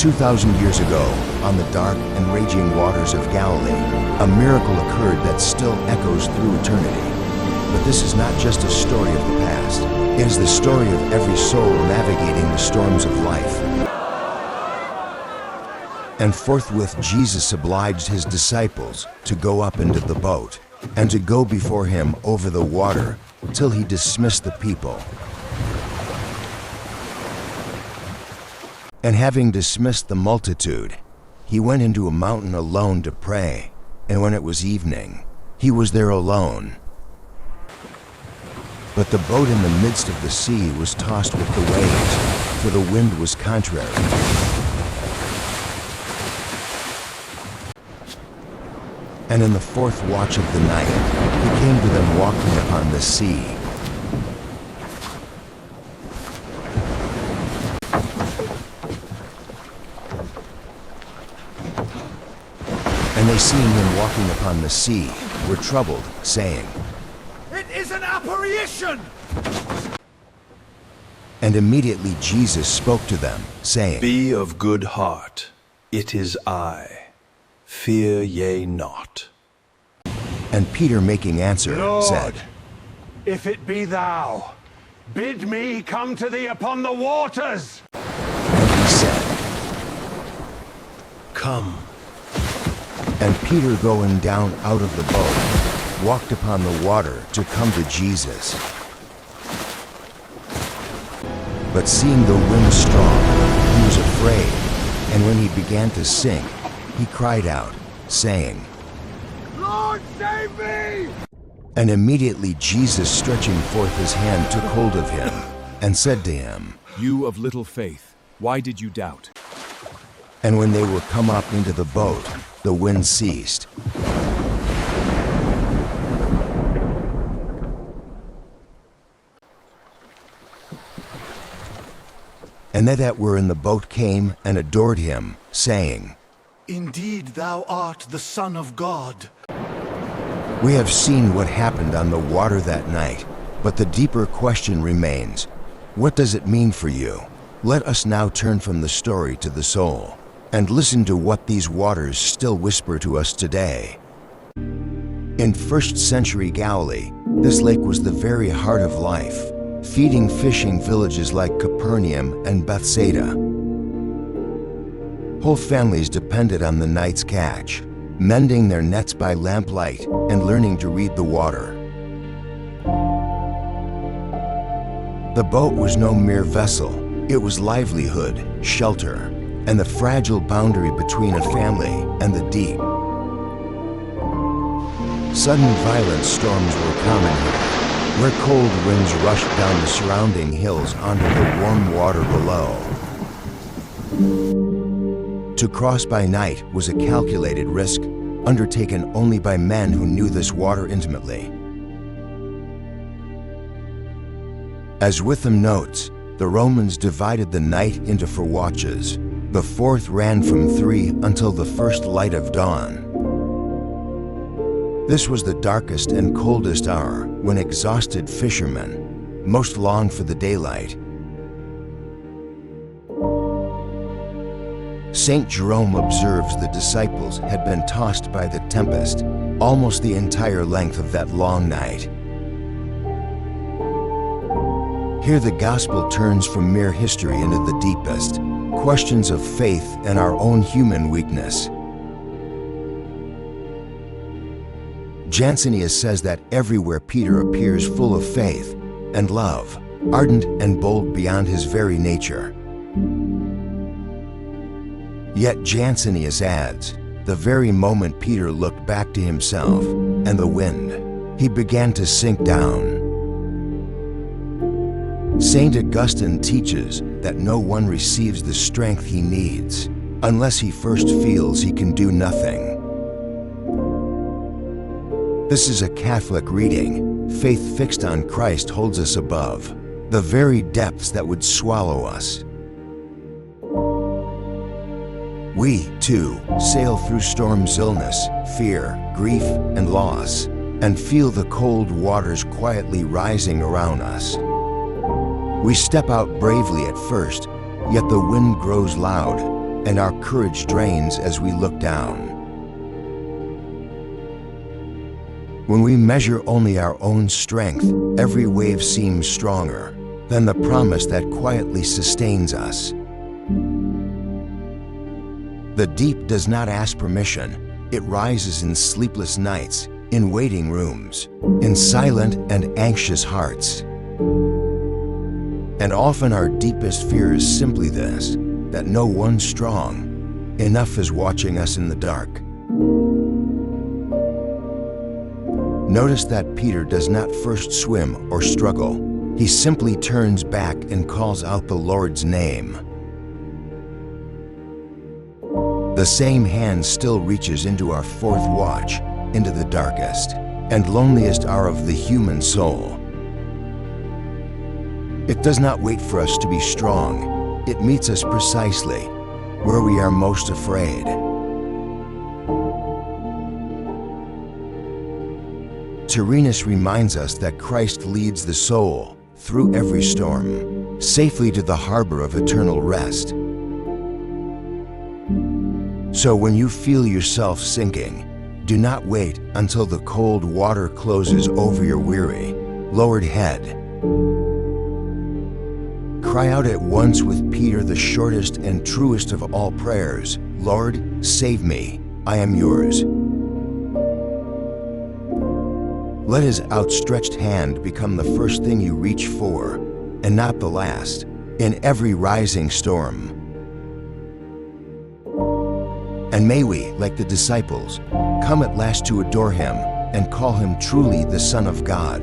2,000 years ago, on the dark and raging waters of Galilee, a miracle occurred that still echoes through eternity. But this is not just a story of the past. It is the story of every soul navigating the storms of life. And forthwith Jesus obliged his disciples to go up into the boat and to go before him over the water till he dismissed the people. And having dismissed the multitude, he went into a mountain alone to pray. And when it was evening, he was there alone. But the boat in the midst of the sea was tossed with the waves, for the wind was contrary. And in the fourth watch of the night, he came to them walking upon the sea. And they, seeing him walking upon the sea, were troubled, saying, "It is an apparition!" And immediately Jesus spoke to them, saying, "Be of good heart, it is I. Fear ye not." And Peter, making answer, Lord, said, if it be thou, bid me come to thee upon the waters. And he said, Come. And Peter, going down out of the boat, walked upon the water to come to Jesus. But seeing the wind strong, he was afraid, and when he began to sink, he cried out, saying, Lord, save me! And immediately Jesus, stretching forth his hand, took hold of him, and said to him, You of little faith, why did you doubt? And when they were come up into the boat, the wind ceased. And they that were in the boat came and adored him, saying, Indeed, thou art the Son of God. We have seen what happened on the water that night, but the deeper question remains, what does it mean for you? Let us now turn from the story to the soul, and listen to what these waters still whisper to us today. In 1st century Galilee, this lake was the very heart of life, feeding fishing villages like Capernaum and Bethsaida. Whole families depended on the night's catch, mending their nets by lamplight and learning to read the water. The boat was no mere vessel, it was livelihood, shelter, and the fragile boundary between a family and the deep. Sudden violent storms were common here, where cold winds rushed down the surrounding hills onto the warm water below. To cross by night was a calculated risk, undertaken only by men who knew this water intimately. As Witham notes, the Romans divided the night into 4 watches. The fourth ran from 3 until the first light of dawn. This was the darkest and coldest hour, when exhausted fishermen most longed for the daylight. St. Jerome observes the disciples had been tossed by the tempest almost the entire length of that long night. Here the gospel turns from mere history into the deepest questions of faith and our own human weakness. Jansenius says that everywhere Peter appears full of faith and love, ardent and bold beyond his very nature. Yet Jansenius adds, the very moment Peter looked back to himself and the wind, he began to sink down. St. Augustine teaches that no one receives the strength he needs unless he first feels he can do nothing. This is a Catholic reading. Faith fixed on Christ holds us above the very depths that would swallow us. We, too, sail through storms, illness, fear, grief, and loss, and feel the cold waters quietly rising around us. We step out bravely at first, yet the wind grows loud, and our courage drains as we look down. When we measure only our own strength, every wave seems stronger than the promise that quietly sustains us. The deep does not ask permission. It rises in sleepless nights, in waiting rooms, in silent and anxious hearts. And often our deepest fear is simply this, that no one strong enough is watching us in the dark. Notice that Peter does not first swim or struggle. He simply turns back and calls out the Lord's name. The same hand still reaches into our fourth watch, into the darkest and loneliest hour of the human soul. It does not wait for us to be strong. It meets us precisely where we are most afraid. Tirinus reminds us that Christ leads the soul through every storm, safely to the harbor of eternal rest. So when you feel yourself sinking, do not wait until the cold water closes over your weary, lowered head. Cry out at once with Peter the shortest and truest of all prayers, "Lord, save me, I am yours." Let his outstretched hand become the first thing you reach for, and not the last, in every rising storm. And may we, like the disciples, come at last to adore him and call him truly the Son of God.